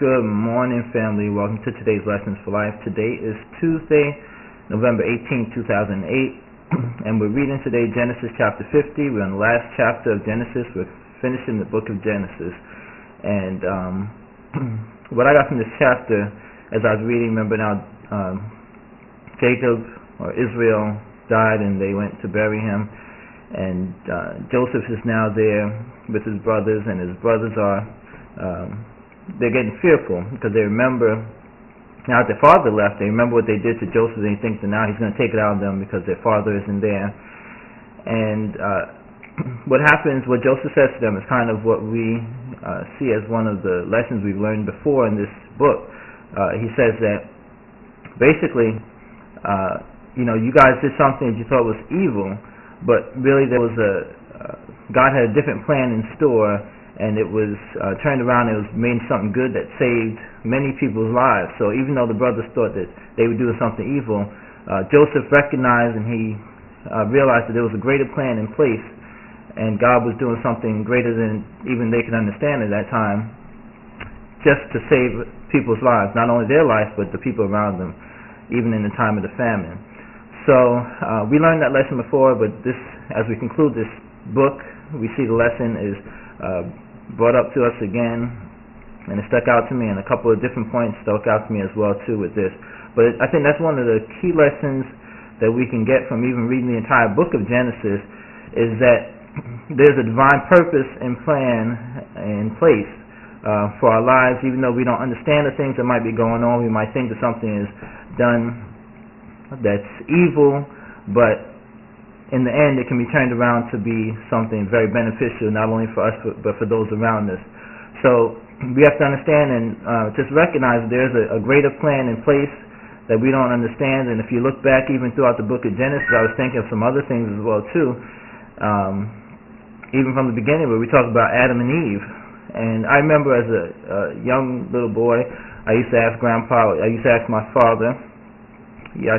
Good morning, family. Welcome to today's Lessons for Life. Today is Tuesday, November 18, 2008, and we're reading today Genesis chapter 50. We're on the last chapter of Genesis. We're finishing the book of Genesis. And what I got from this chapter, as I was reading, remember now, Jacob, or Israel, died and they went to bury him. And Joseph is now there with his brothers, and his brothers are they're getting fearful because they remember now that their father left. They remember what they did to Joseph, and they think that now he's going to take it out of them because their father isn't there. And what happens, what Joseph says to them, is kind of what we see as one of the lessons we've learned before in this book. He says that basically, you guys did something that you thought was evil, but really there was God had a different plan in store, and it was turned around and it was made something good that saved many people's lives. So even though the brothers thought that they were doing something evil, Joseph recognized and he realized that there was a greater plan in place, and God was doing something greater than even they could understand at that time, just to save people's lives, not only their life but the people around them, even in the time of the famine. So we learned that lesson before, but this, as we conclude this book, we see the lesson is brought up to us again, and it stuck out to me, and a couple of different points stuck out to me as well too with this. But I think that's one of the key lessons that we can get from even reading the entire book of Genesis, is that there's a divine purpose and plan in place for our lives. Even though we don't understand the things that might be going on, we might think that something is done that's evil, but in the end, it can be turned around to be something very beneficial, not only for us, but for those around us. So we have to understand and just recognize that there's a greater plan in place that we don't understand. And if you look back even throughout the book of Genesis, I was thinking of some other things as well too, even from the beginning where we talk about Adam and Eve. And I remember as a young little boy, I used to ask my father, I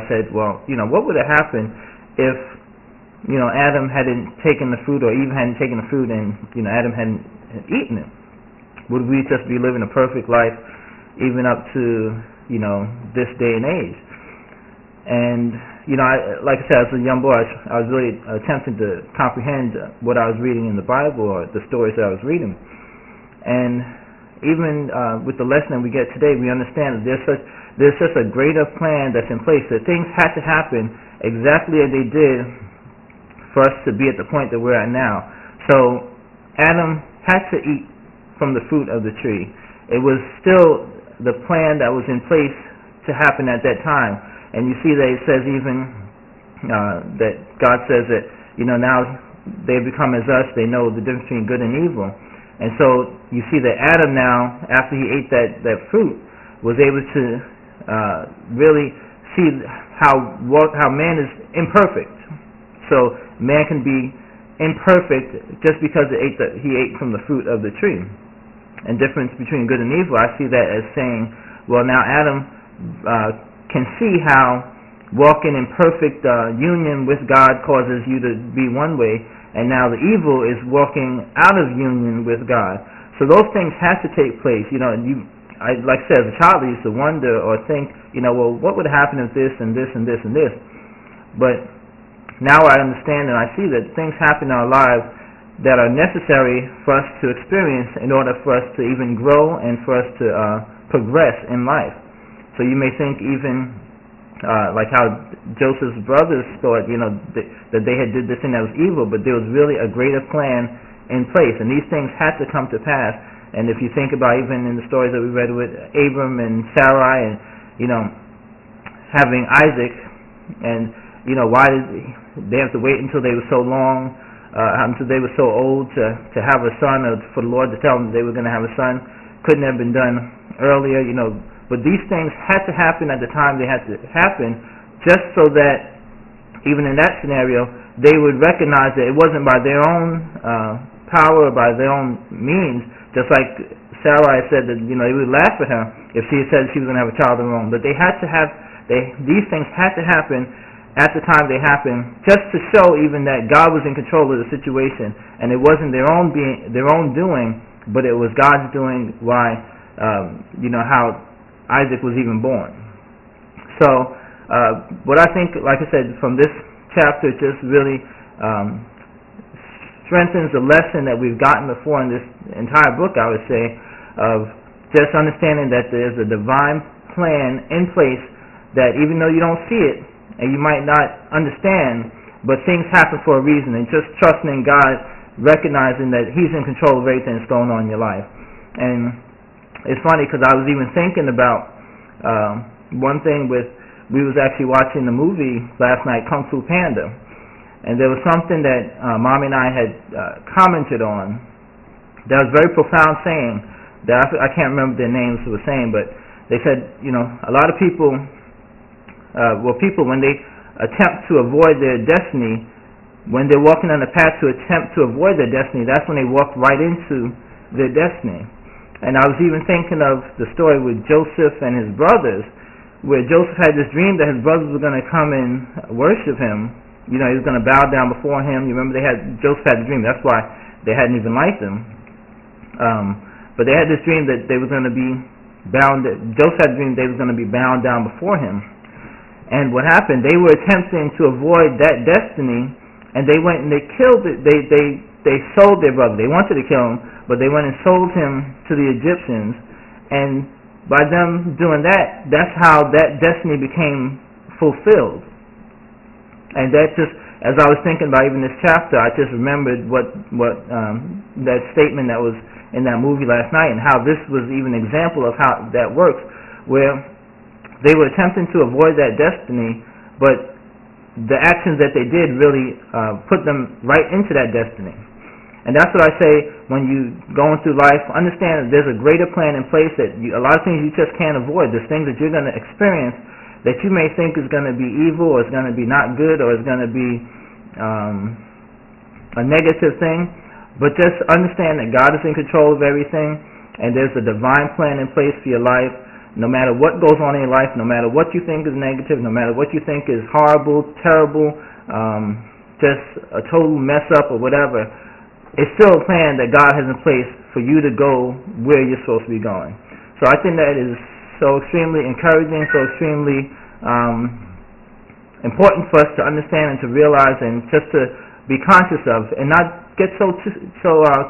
said, well, what would have happened if Adam hadn't taken the fruit, or Eve hadn't taken the fruit, and Adam hadn't eaten it? Would we just be living a perfect life even up to this day and age? And like I said, as a young boy, I was really attempting to comprehend what I was reading in the Bible, or the stories that I was reading. And even with the lesson that we get today, we understand that there's such a greater plan that's in place, that things had to happen exactly as they did for us to be at the point that we're at now. So Adam had to eat from the fruit of the tree. It was still the plan that was in place to happen at that time. And you see that it says even that God says that now they've become as us, they know the difference between good and evil. And so you see that Adam now, after he ate that fruit, was able to really see how man is imperfect. So man can be imperfect just because he ate from the fruit of the tree. And difference between good and evil, I see that as saying, well, now Adam can see how walking in perfect union with God causes you to be one way, and now the evil is walking out of union with God. So those things have to take place. Like I said, as a child, I used to wonder or think, well, what would happen if this and this and this and this? But now I understand and I see that things happen in our lives that are necessary for us to experience in order for us to even grow and for us to progress in life. So you may think even like how Joseph's brothers thought, that they had did this thing that was evil, but there was really a greater plan in place, and these things had to come to pass. And if you think about even in the stories that we read with Abram and Sarai, and having Isaac, and why did they have to wait until they were so long, until they were so old to have a son, or for the Lord to tell them that they were going to have a son? Couldn't have been done earlier, But these things had to happen at the time they had to happen, just so that even in that scenario, they would recognize that it wasn't by their own power or by their own means. Just like Sarai said that they would laugh at her if she had said she was going to have a child of her own. But these things had to happen at the time they happened, just to show even that God was in control of the situation, and it wasn't their own doing, but it was God's doing. Why? how Isaac was even born. So what I think, like I said, from this chapter, just really strengthens the lesson that we've gotten before in this entire book, I would say, of just understanding that there's a divine plan in place, that even though you don't see it and you might not understand, but things happen for a reason, and just trusting in God, recognizing that He's in control of everything that's going on in your life. And it's funny because I was even thinking about one thing we was actually watching the movie last night, Kung Fu Panda, and there was something that Mommy and I had commented on that was very profound, saying that I can't remember their names who were saying, but they said, a lot of people, people when they attempt to avoid their destiny, when they're walking on the path to attempt to avoid their destiny, that's when they walk right into their destiny. And I was even thinking of the story with Joseph and his brothers, where Joseph had this dream that his brothers were going to come and worship him. He was going to bow down before him. You remember Joseph had the dream. That's why they hadn't even liked him. But they had this dream that they were going to be bound. Joseph had a dream they were going to be bound down before him. And what happened? They were attempting to avoid that destiny, and they went and they killed it. They sold their brother. They wanted to kill him, but they went and sold him to the Egyptians. And by them doing that, that's how that destiny became fulfilled. And that just, as I was thinking about even this chapter, I just remembered what that statement that was in that movie last night, and how this was even an example of how that works, where they were attempting to avoid that destiny, but the actions that they did really put them right into that destiny. And that's what I say when you going through life, understand that there's a greater plan in place, that a lot of things you just can't avoid. There's things that you're going to experience that you may think is going to be evil, or is going to be not good, or is going to be a negative thing, but just understand that God is in control of everything, and there's a divine plan in place for your life. No matter what goes on in your life, no matter what you think is negative, no matter what you think is horrible, terrible, just a total mess up or whatever, it's still a plan that God has in place for you to go where you're supposed to be going. So I think that is so extremely encouraging, so extremely important for us to understand and to realize, and just to be conscious of, and not get so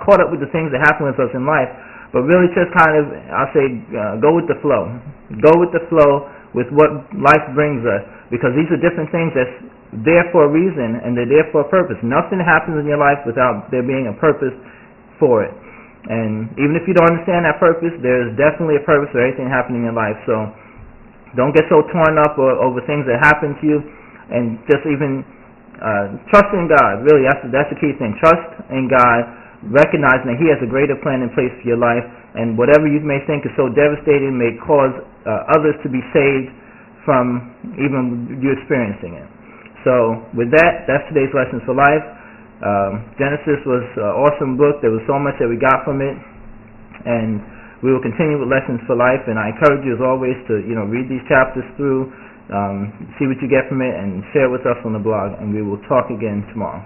caught up with the things that happen with us in life, but really just kind of, I'll say, go with the flow. Go with the flow with what life brings us, because these are different things that's there for a reason, and they're there for a purpose. Nothing happens in your life without there being a purpose for it. And even if you don't understand that purpose, there's definitely a purpose for everything happening in your life. So don't get so torn up over things that happen to you, and just even trust in God. Really, that's the key thing. Trust in God, recognizing that He has a greater plan in place for your life, and whatever you may think is so devastating may cause others to be saved from even you experiencing it. So with that, that's today's Lessons for Life. Genesis was an awesome book. There was so much that we got from it, and we will continue with Lessons for Life. And I encourage you, as always, to read these chapters through, see what you get from it, and share it with us on the blog. And we will talk again tomorrow.